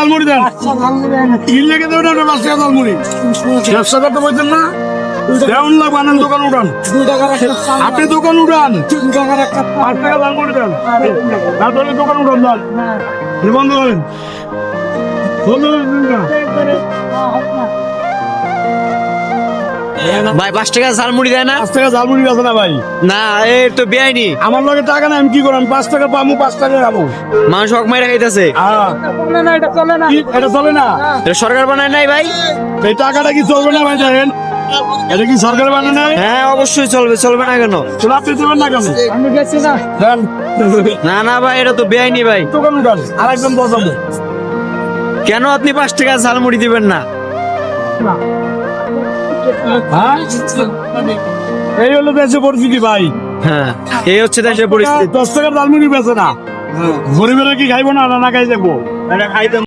ঝালমুড়ি দেন। কি লেগে দেবেন আপনি 5 টাকা ঝালমুড়ি? ব্যবসা করতে বলছেন না? দেওয়ান লাগবে, আনেন, দোকান উঠান। আপনি দোকান উঠান, 5 টাকা ঝালমুড়ি দেন। না তাহলে দোকান উঠান, দেন বন্ধ করেন। ভাই 5 টাকা ঝালমুড়ি দেয় না? 5 টাকা ঝালমুড়ি আছে না ভাই? না, এই তো বেআইনি। আমার লগে টাকা না, আমি কি করলাম? 5 টাকা পাবো, 5 টাকা খাবো। মানুষ হক মাইরা খাইতেছে। কি, এটা চলে না? এটা সরকার বানায় নাই ভাই? এই টাকাটা কি চলবে না ভাই? দেখেন, এটা কি সরকার বানায় নাই? হ্যাঁ অবশ্যই চলবে, চলবে না কেন? তাহলে আপনি দেবেন না কেন? দেন। না না ভাই, এটা তো বেআইনি ভাই। দোকান উঠান, আরেকজন বসাবো। কেন আপনি 5 টাকা ঝালমুড়ি দিবেন না? হ্যাঁ? এই হলো দেশের পরিস্থিতি ভাই। হ্যাঁ, এই হচ্ছে দেশের পরিস্থিতি। 10 টাকার ঝালমুড়ি বেচে না, গরিবেরা কি খাইবো না? না খাই যাবো? এটা খাইতে